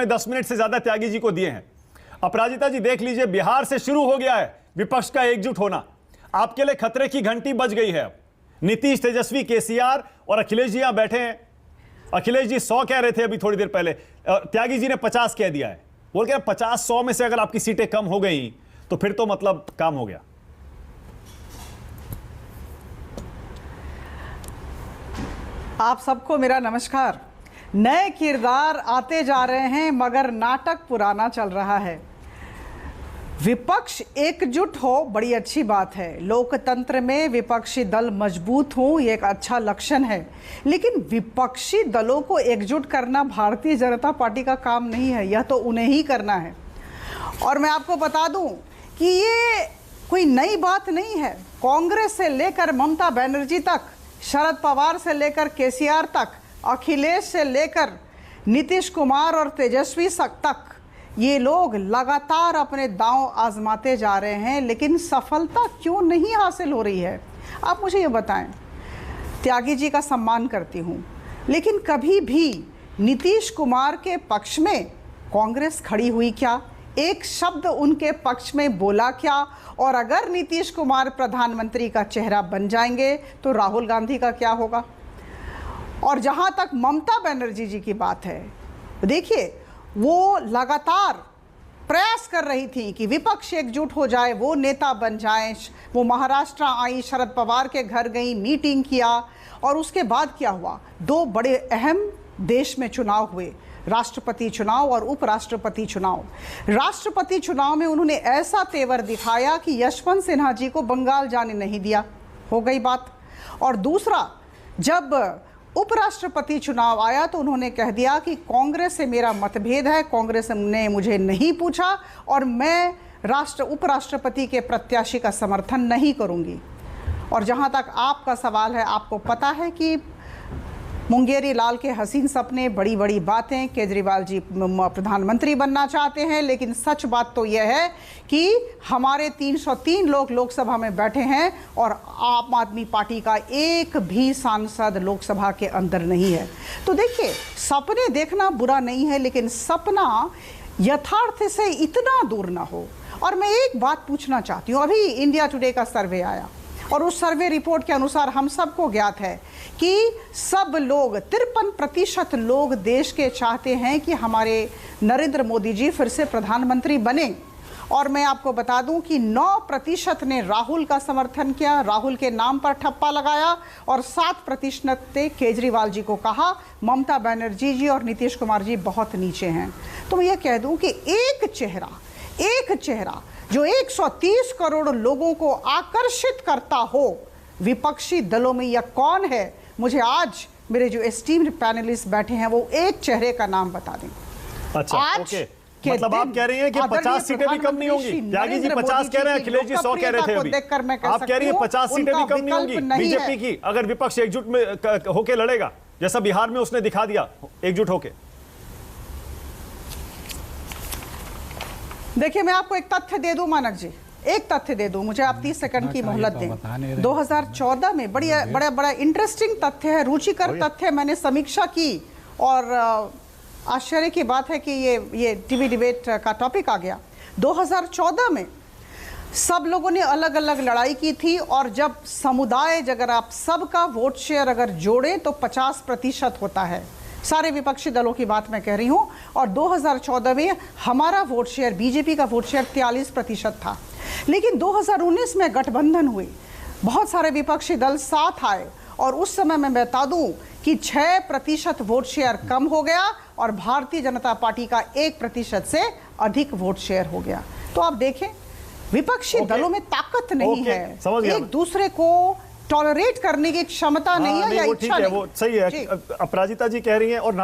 10 minute से ज्यादा त्यागी जी को दिए हैं। अपराजिता जी देख लीजिए, बिहार से शुरू हो गया है विपक्ष का एकजुट होना। आपके लिए खतरे की घंटी बज गई है। नीतीश, तेजस्वी, केसीआर और अखिलेश जी यहां बैठे हैं। अखिलेश जी 100 कह रहे थे अभी थोड़ी देर पहले, त्यागी जी ने 50 कह दिया है। बोल के 50-100 में से अगर आपकी सीटें कम हो गई तो फिर तो मतलब काम हो गया। आप सबको मेरा नमस्कार। नए किरदार आते जा रहे हैं मगर नाटक पुराना चल रहा है। विपक्ष एकजुट हो बड़ी अच्छी बात है। लोकतंत्र में विपक्षी दल मजबूत हो ये एक अच्छा लक्षण है, लेकिन विपक्षी दलों को एकजुट करना भारतीय जनता पार्टी का काम नहीं है, यह तो उन्हें ही करना है। और मैं आपको बता दूं कि ये कोई नई बात नहीं है। कांग्रेस से लेकर ममता बनर्जी तक, शरद पवार से लेकर केसीआर तक, अखिलेश से लेकर नीतीश कुमार और तेजस्वी तक, ये लोग लगातार अपने दांव आजमाते जा रहे हैं, लेकिन सफलता क्यों नहीं हासिल हो रही है? आप मुझे ये बताएं। त्यागी जी का सम्मान करती हूँ, लेकिन कभी भी नीतीश कुमार के पक्ष में कांग्रेस खड़ी हुई क्या? एक शब्द उनके पक्ष में बोला क्या? और अगर नीतीश कुमार प्रधानमंत्री का चेहरा बन जाएंगे तो राहुल गांधी का क्या होगा? और जहां तक ममता बनर्जी जी की बात है, देखिए वो लगातार प्रयास कर रही थी कि विपक्ष एकजुट हो जाए, वो नेता बन जाएं। वो महाराष्ट्र आई, शरद पवार के घर गई, मीटिंग किया, और उसके बाद क्या हुआ? 2 बड़े अहम देश में चुनाव हुए, राष्ट्रपति चुनाव और उपराष्ट्रपति चुनाव। राष्ट्रपति चुनाव में उन्होंने ऐसा तेवर दिखाया कि यशवंत सिन्हा जी को बंगाल जाने नहीं दिया, हो गई बात। और दूसरा, जब उपराष्ट्रपति चुनाव आया तो उन्होंने कह दिया कि कांग्रेस से मेरा मतभेद है, कांग्रेस ने मुझे नहीं पूछा और मैं उपराष्ट्रपति के प्रत्याशी का समर्थन नहीं करूंगी। और जहां तक आपका सवाल है, आपको पता है कि मुंगेरी लाल के हसीन सपने, बड़ी बड़ी बातें, केजरीवाल जी प्रधानमंत्री बनना चाहते हैं, लेकिन सच बात तो यह है कि हमारे 303 लोग लोकसभा में बैठे हैं और आम आदमी पार्टी का एक भी सांसद लोकसभा के अंदर नहीं है। तो देखिए, सपने देखना बुरा नहीं है, लेकिन सपना यथार्थ से इतना दूर ना हो। और मैं एक बात पूछना चाहती हूँ, अभी इंडिया टुडे का सर्वे आया और उस सर्वे रिपोर्ट के अनुसार हम सबको ज्ञात है कि सब लोग, 53% लोग देश के चाहते हैं कि हमारे नरेंद्र मोदी जी फिर से प्रधानमंत्री बने। और मैं आपको बता दूं कि 9% ने राहुल का समर्थन किया, राहुल के नाम पर ठप्पा लगाया, और 7% ने केजरीवाल जी को कहा ममता बनर्जी जी और नीतीश कुमार जी बहुत नीचे हैं। तो मैं ये कह दूं कि एक चेहरा जो 130 करोड़ लोगों को आकर्षित करता हो विपक्षी दलों में, यह कौन है? मुझे आज मेरे जो एस्टीम्ड पैनलिस्ट बैठे हैं वो एक चेहरे का नाम बता दें। अच्छा, ओके। मतलब आप कह रही हैं कि 50 सीटें भी कम नहीं होंगी। त्यागी जी 50 कह रहे हैं, अखिलेश जी 100 कह रहे थे अभी। आप कह रही हैं 50 सीटें भी कम नहीं होंगी बीजेपी की अगर विपक्ष एकजुट में होके लड़ेगा, जैसा बिहार में उसने दिखा दिया एकजुट होके। देखिए, मैं आपको एक तथ्य दे दूं मानक जी, एक तथ्य दे दूं, मुझे आप 30 सेकंड की मोहलत दें। 2014 में बड़ा इंटरेस्टिंग तथ्य है, रुचिकर तथ्य, मैंने समीक्षा की और आश्चर्य की बात है कि ये टीवी डिबेट का टॉपिक आ गया। 2014 में सब लोगों ने अलग अलग लड़ाई की थी, और जब समुदाय, अगर आप सबका वोट शेयर अगर जोड़ें तो 50% होता है। सारे विपक्षी दलों की बात मैं कह रही हूं। और 2014 में हमारा वोट शेयर, बीजेपी का वोट शेयर 43% था। लेकिन 2019 में गठबंधन हुई, बहुत सारे विपक्षी दल साथ आए, और उस समय मैं बता दूं कि 6% वोट शेयर कम हो गया और भारतीय जनता पार्टी का 1% से अधिक वोट शेयर हो गया। तो आप देखें, विपक्षी दलों में ताकत नहीं है, एक दूसरे को टॉलरेट करने की क्षमता नहीं है या इच्छा नहीं। वो सही है, अपराजिता जी कह रही हैं। और